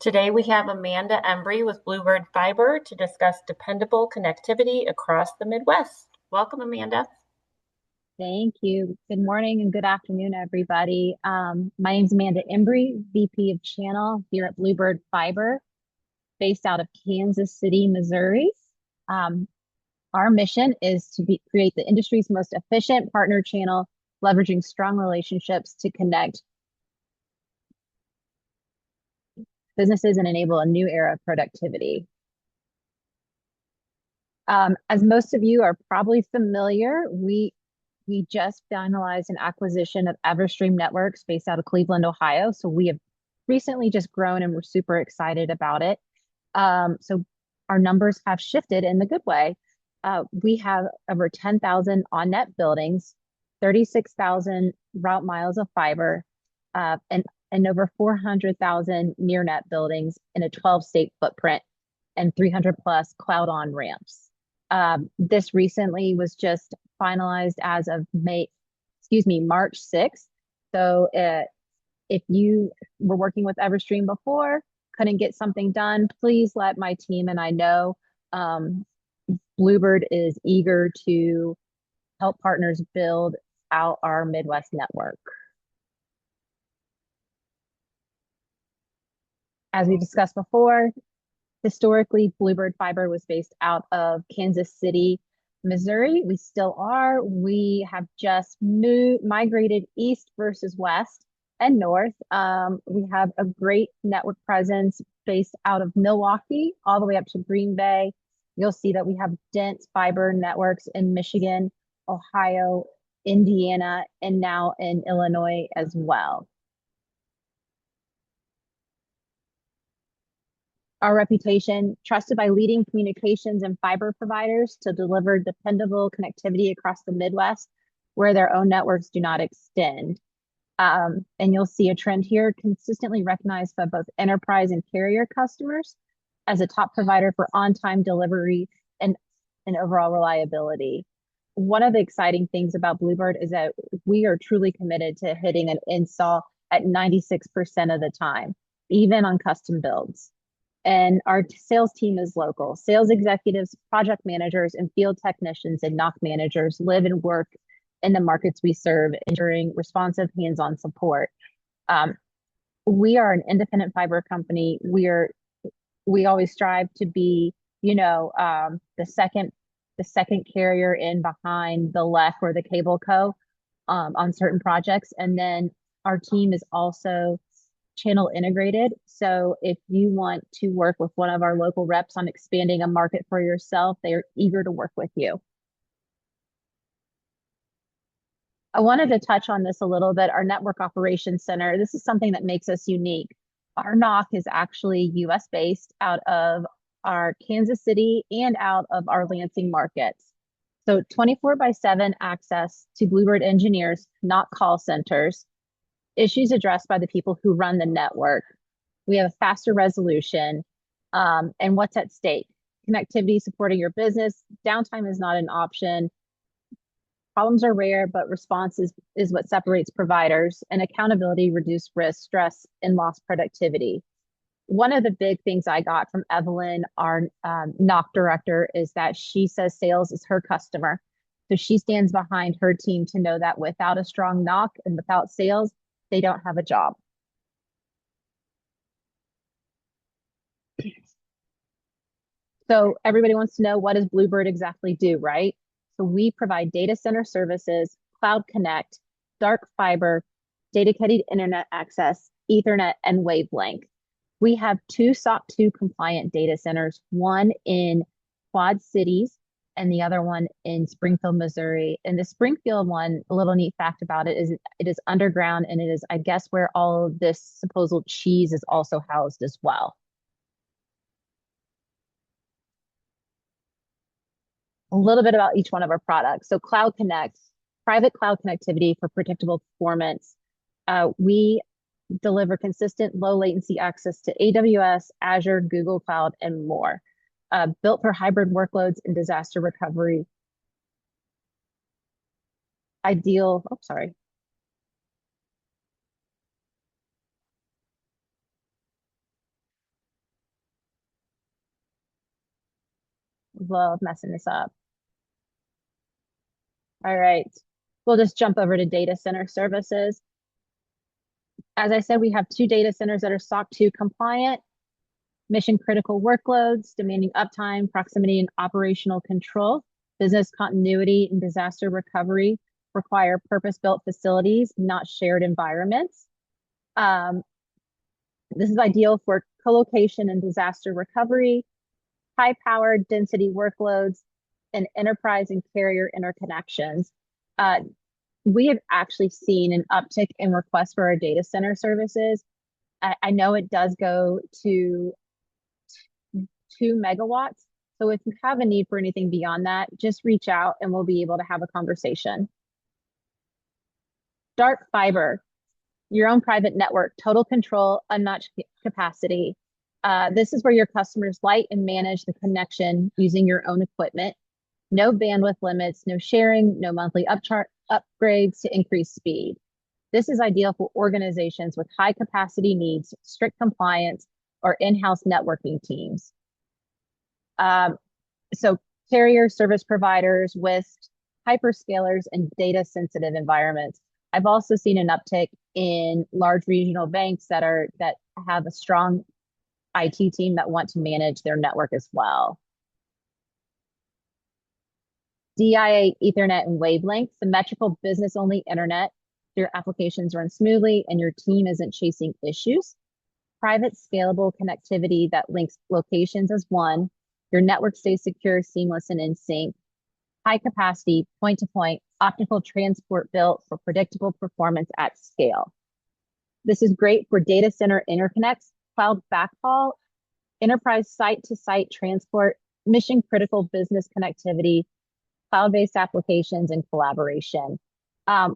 Today we have Amanda Embry with Bluebird Fiber to discuss dependable connectivity across the Midwest. Welcome, Amanda. Thank you. Good morning and good afternoon, everybody. My name is Amanda Embry, VP of Channel here at Bluebird Fiber, based out of Kansas City, Missouri. Um, our mission is to create the industry's most efficient partner channel, leveraging strong relationships to connect businesses and enable a new era of productivity. As most of you are probably familiar, we just finalized an acquisition of Everstream Networks based out of Cleveland, Ohio. So we have recently just grown and we're super excited about it. So our numbers have shifted in the good way. We have over 10,000 on-net buildings, 36,000 route miles of fiber, and over 400,000 near-net buildings in a 12-state footprint and 300 plus cloud on ramps. This recently was just finalized as of March 6th. So if you were working with Everstream before, couldn't get something done, please let my team and I know. Bluebird is eager to help partners build out our Midwest network. As we discussed before, historically, Bluebird Fiber was based out of Kansas City, Missouri. We still are. We have just migrated east versus west and north. We have a great network presence based out of Milwaukee all the way up to Green Bay. You'll see that we have dense fiber networks in Michigan, Ohio, Indiana, and now in Illinois as well. Our reputation, trusted by leading communications and fiber providers to deliver dependable connectivity across the Midwest where their own networks do not extend. And you'll see a trend here, consistently recognized by both enterprise and carrier customers as a top provider for on-time delivery and overall reliability. One of the exciting things about Bluebird is that we are truly committed to hitting an install at 96% of the time, even on custom builds. And our sales team is local. Sales executives, project managers, and field technicians and NOC managers live and work in the markets we serve, ensuring responsive hands-on support. We are an independent fiber company. We always strive to be, the second carrier in behind the left or the cable co on certain projects. And then our team is also channel integrated. So if you want to work with one of our local reps on expanding a market for yourself, they are eager to work with you. I wanted to touch on this a little bit. Our Network Operations Center, this is something that makes us unique. Our NOC is actually US based out of our Kansas City and out of our Lansing markets. So 24/7 access to Bluebird engineers, not call centers, issues addressed by the people who run the network. We have a faster resolution. And what's at stake? Connectivity supporting your business. Downtime is not an option. Problems are rare, but response is what separates providers, and accountability reduce risk, stress, and lost productivity. One of the big things I got from Evelyn, our NOC director, is that she says sales is her customer. So she stands behind her team to know that without a strong NOC and without sales, they don't have a job. So everybody wants to know, what does Bluebird exactly do, right? So we provide data center services, cloud connect, dark fiber, dedicated internet access, Ethernet, and wavelength. We have two SOC 2 compliant data centers, one in Quad Cities and the other one in Springfield, Missouri. And the Springfield one, a little neat fact about it is it is underground, and it is, I guess, where all of this supposed cheese is also housed as well. A little bit about each one of our products. So Cloud Connect, private cloud connectivity for predictable performance. We deliver consistent low latency access to AWS, Azure, Google Cloud, and more. Built for hybrid workloads and disaster recovery. Ideal, oh, sorry. Love messing this up. All right. We'll just jump over to data center services. As I said, we have 2 data centers that are SOC 2 compliant, mission critical workloads, demanding uptime, proximity, and operational control. Business continuity and disaster recovery require purpose-built facilities, not shared environments. This is ideal for co-location and disaster recovery, high-powered density workloads, and enterprise and carrier interconnections. We have actually seen an uptick in requests for our data center services. I know it does go to 2 megawatts. So if you have a need for anything beyond that, just reach out and we'll be able to have a conversation. Dark fiber, your own private network, total control, unmatched capacity. This is where your customers light and manage the connection using your own equipment. No bandwidth limits, no sharing, no monthly upgrades to increase speed. This is ideal for organizations with high capacity needs, strict compliance, or in-house networking teams. So carrier service providers with hyperscalers and data sensitive environments. I've also seen an uptick in large regional banks that have a strong IT team that want to manage their network as well. DIA, Ethernet, and wavelength, symmetrical business-only internet. Your applications run smoothly and your team isn't chasing issues. Private scalable connectivity that links locations as one. Your network stays secure, seamless, and in sync. High capacity, point-to-point, optical transport built for predictable performance at scale. This is great for data center interconnects, cloud backhaul, enterprise site-to-site transport, mission-critical business connectivity, cloud-based applications, and collaboration.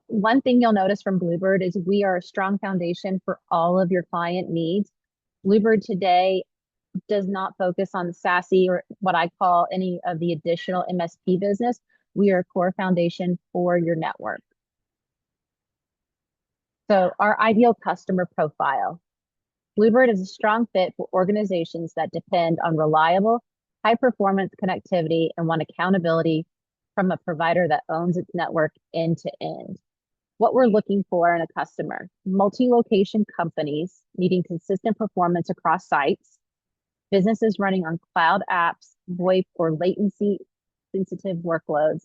One thing you'll notice from Bluebird is we are a strong foundation for all of your client needs. Bluebird today does not focus on SASE or what I call any of the additional MSP business. We are a core foundation for your network. So our ideal customer profile. Bluebird is a strong fit for organizations that depend on reliable, high performance connectivity and want accountability from a provider that owns its network end to end. What we're looking for in a customer: multi-location companies needing consistent performance across sites, businesses running on cloud apps, VoIP, or latency sensitive workloads,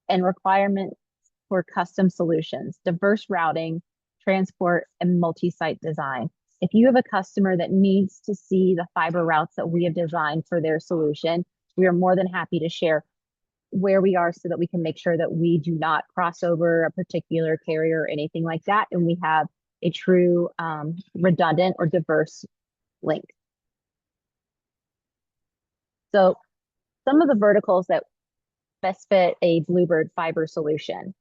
and requirements for custom solutions, diverse routing, transport, and multi-site design. If you have a customer that needs to see the fiber routes that we have designed for their solution, we are more than happy to share where we are so that we can make sure that we do not cross over a particular carrier or anything like that. And we have a true redundant or diverse link. So some of the verticals that best fit a Bluebird fiber solution.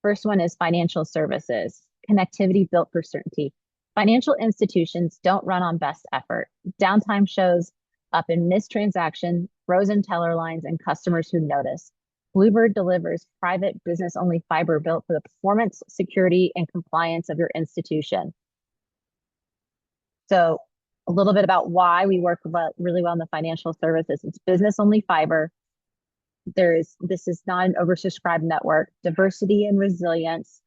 First one is financial services, connectivity built for certainty. Financial institutions don't run on best effort. Downtime shows up in missed transactions, frozen teller lines, and customers who notice. Bluebird delivers private business-only fiber built for the performance, security, and compliance of your institution. So a little bit about why we work really well in the financial services. It's business-only fiber. This is not an oversubscribed network. Diversity and resilience,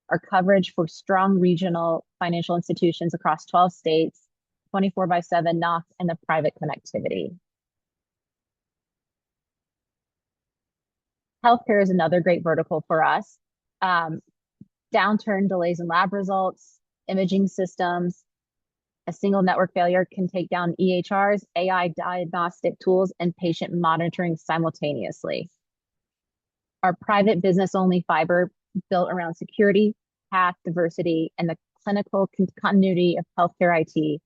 our coverage for strong regional financial institutions across 12 states, 24/7 NOC, and the private connectivity. Healthcare is another great vertical for us. Downturn delays in lab results, imaging systems. A single network failure can take down EHRs, AI diagnostic tools, and patient monitoring simultaneously. Our private business-only fiber built around security, path, diversity, and the clinical continuity of healthcare IT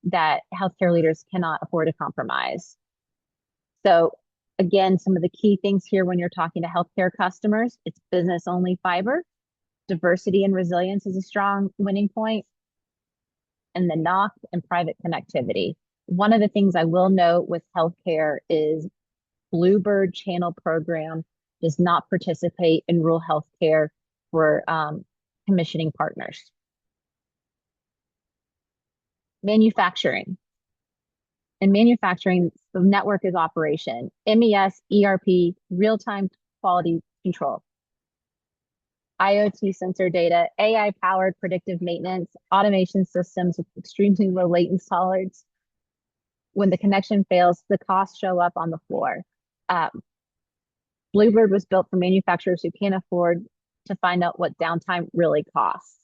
that healthcare leaders cannot afford to compromise. So again, some of the key things here when you're talking to healthcare customers, it's business-only fiber. Diversity and resilience is a strong winning point. And the NOC and private connectivity. One of the things I will note with healthcare is Bluebird channel program does not participate in rural healthcare for commissioning partners. Manufacturing. In manufacturing, the network is operation, MES, ERP, real-time quality control, IoT sensor data, AI-powered predictive maintenance, automation systems with extremely low latency tolerance. When the connection fails, the costs show up on the floor. Um, Bluebird was built for manufacturers who can't afford to find out what downtime really costs.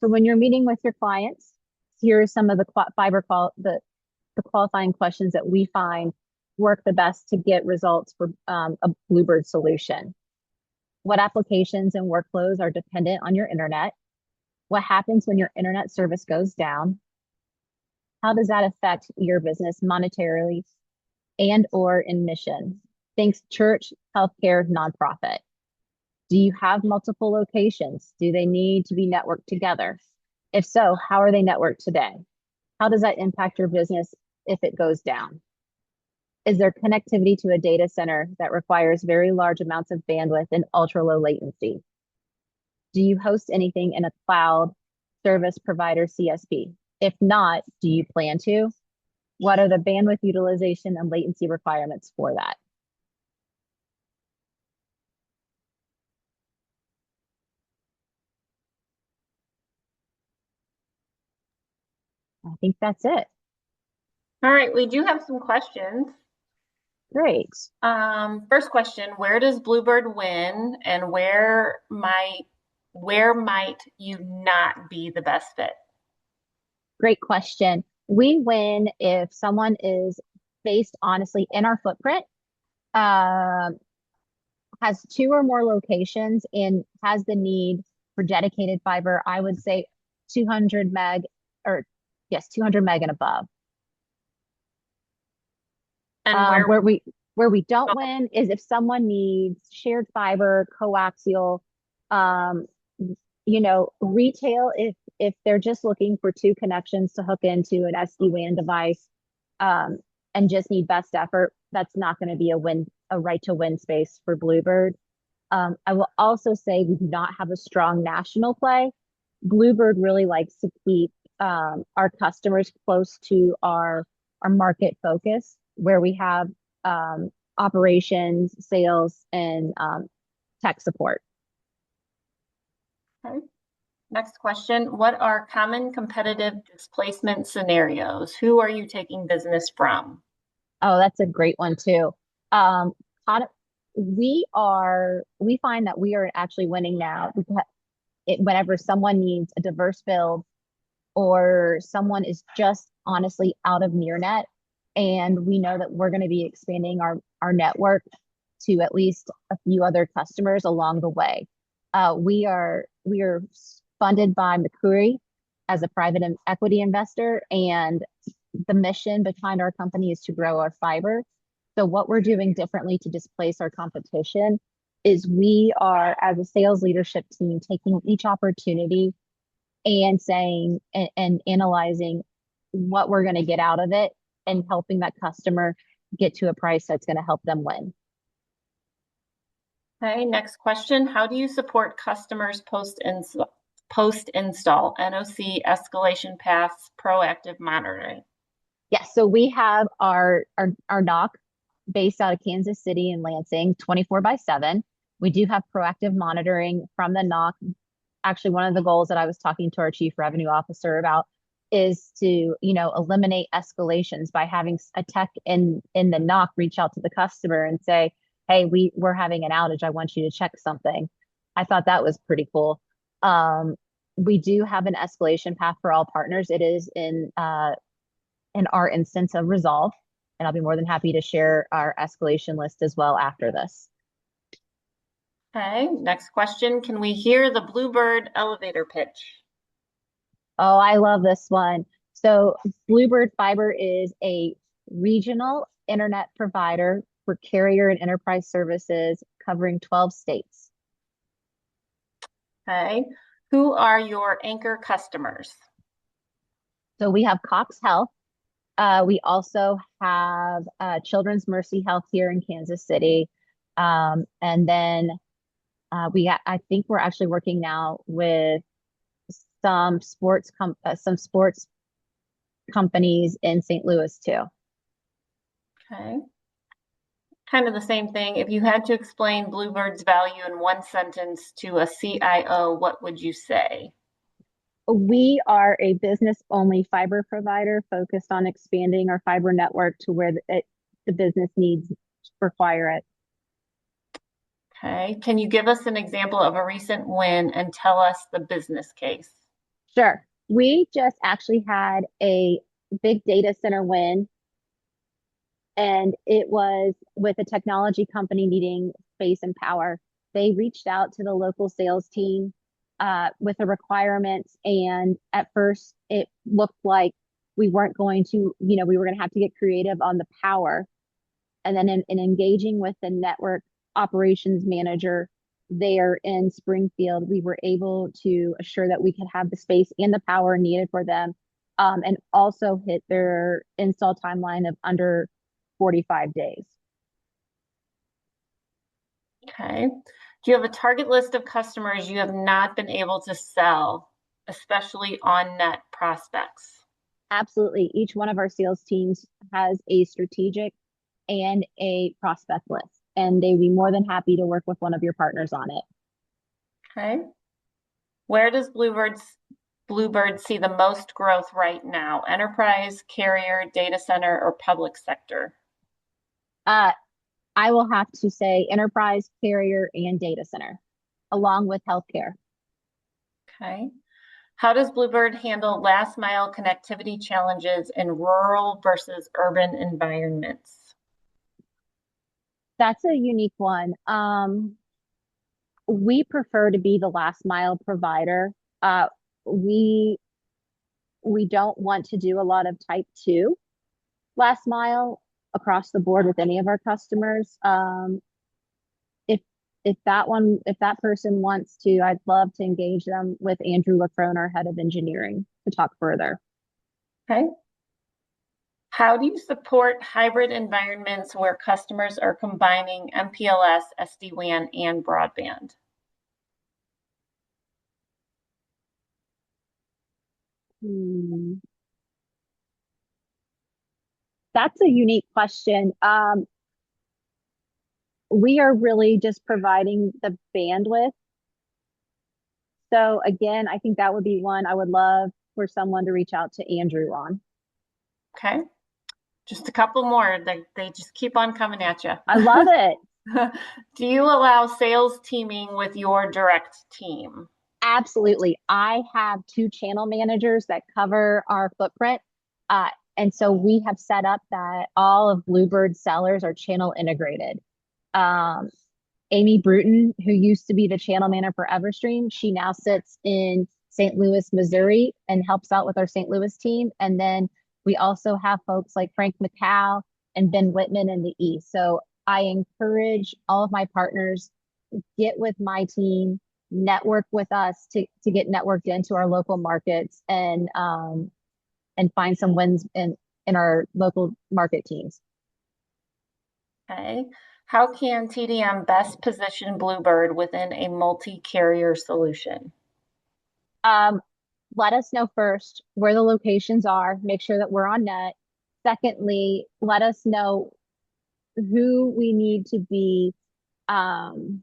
So when you're meeting with your clients, here are some of the the qualifying questions that we find work the best to get results for a Bluebird solution. What applications and workflows are dependent on your internet? What happens when your internet service goes down? How does that affect your business monetarily and or in mission? Thanks church, healthcare, nonprofit. Do you have multiple locations? Do they need to be networked together? If so, how are they networked today? How does that impact your business if it goes down? Is there connectivity to a data center that requires very large amounts of bandwidth and ultra low latency? Do you host anything in a cloud service provider CSP? If not, do you plan to? What are the bandwidth utilization and latency requirements for that? I think that's it. All right, we do have some questions. Great. First question, where does Bluebird win and where might you not be the best fit? Great question. We win if someone is based honestly in our footprint, um, has two or more locations, and has the need for dedicated fiber. I would say 200 meg or yes, 200 meg and above. And where Where we don't win is if someone needs shared fiber, coaxial, um, retail. If they're just looking for two connections to hook into an SD-WAN device, um, and just need best effort, that's not going to be a right to win space for Bluebird. I will also say we do not have a strong national play. Bluebird really likes to keep our customers close to our market focus, where we have operations, sales, and tech support. okay. Next question, what are common competitive displacement scenarios? Who are you taking business from? Oh, that's a great one too. Um, we find that we are actually winning now because whenever someone needs a diverse build or someone is just honestly out of near net, and we know that we're going to be expanding our network to at least a few other customers along the way. We are funded by McCreary as a private equity investor, and the mission behind our company is to grow our fiber. So what we're doing differently to displace our competition is we are, as a sales leadership team, taking each opportunity and saying and analyzing what we're going to get out of it and helping that customer get to a price that's going to help them win. Okay, next question. How do you support customers post-install, NOC, escalation paths, proactive monitoring? Yes, so we have our NOC based out of Kansas City and Lansing, 24/7. We do have proactive monitoring from the NOC. Actually, one of the goals that I was talking to our chief revenue officer about is to, eliminate escalations by having a tech in the NOC reach out to the customer and say, "Hey, we're having an outage. I want you to check something." I thought that was pretty cool. We do have an escalation path for all partners. It is in our instance of Resolve, and I'll be more than happy to share our escalation list as well after this. Okay, next question. Can we hear the Bluebird elevator pitch? Oh, I love this one. So Bluebird Fiber is a regional internet provider for carrier and enterprise services covering 12 states. Okay, who are your anchor customers? So we have Cox Health. We also have Children's Mercy Health here in Kansas City. And then I think we're actually working now with some sports companies in St. Louis too. Okay. Kind of the same thing. If you had to explain Bluebird's value in one sentence to a CIO, what would you say? We are a business-only fiber provider focused on expanding our fiber network to where the business needs require it. Okay. Can you give us an example of a recent win and tell us the business case? Sure. We just actually had a big data center win, and it was with a technology company needing space and power. They reached out to the local sales team with the requirements, and at first it looked like we weren't going to, we were going to have to get creative on the power. And then in engaging with the network operations manager there in Springfield, we were able to assure that we could have the space and the power needed for them, and also hit their install timeline of under 45 days. Okay. Do you have a target list of customers you have not been able to sell, especially on net prospects? Absolutely. Each one of our sales teams has a strategic and a prospect list, and they'd be more than happy to work with one of your partners on it. Okay. Where does Bluebird see the most growth right now? Enterprise, carrier, data center, or public sector? Uh, I will have to say enterprise, carrier, and data center, along with healthcare. Okay. How does Bluebird handle last mile connectivity challenges in rural versus urban environments? That's a unique one. We prefer to be the last mile provider. Uh, we we don't want to do a lot of type two last mile across the board with any of our customers. If if that person wants to, I'd love to engage them with Andrew Lacrone, our head of engineering, to talk further. Okay. How do you support hybrid environments where customers are combining MPLS, SD-WAN, and broadband? Hmm. That's a unique question. We are really just providing the bandwidth. So again, I think that would be one I would love for someone to reach out to Andrew on. Okay. Just a couple more. They just keep on coming at you. I love it. Do you allow sales teaming with your direct team? Absolutely. I have two channel managers that cover our footprint. Uh, and so we have set up that all of Bluebird sellers are channel integrated. Um, Amy Bruton, who used to be the channel manager for Everstream, she now sits in St. Louis, Missouri, and helps out with our St. Louis team. And then we also have folks like Frank McCow and Ben Whitman in the East. So I encourage all of my partners, get with my team, network with us to get networked into our local markets and find some wins in our local market teams. Okay. How can TDM best position Bluebird within a multi-carrier solution? Um, Let us know first where the locations are, make sure that we're on net. Secondly, let us know who we need to be um,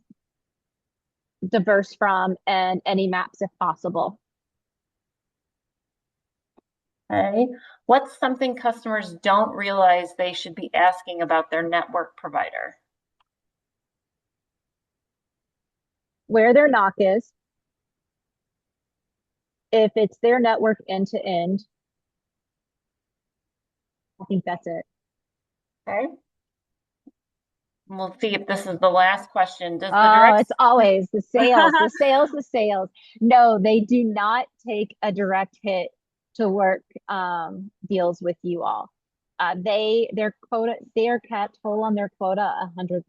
diverse from and any maps if possible. Okay. What's something customers don't realize they should be asking about their network provider? Where their knock is, if it's their network end to end, I think that's it. Okay. We'll see if this is the last question. Does the Oh, direct it's always the sales, the sales, the sales. No, they do not take a direct hit to work deals with you all. Their quota, they are kept whole on their quota 100%.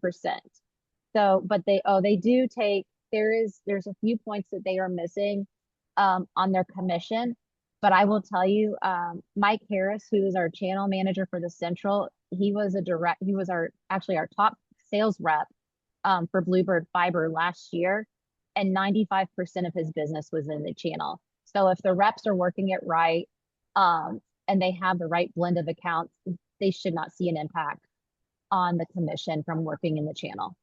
So, but they do take, there's a few points that they are missing on their commission. But I will tell you, Mike Harris, who is our channel manager for the Central, he was actually our top sales rep for Bluebird Fiber last year, and 95% of his business was in the channel. So if the reps are working it right, and they have the right blend of accounts, they should not see an impact on the commission from working in the channel.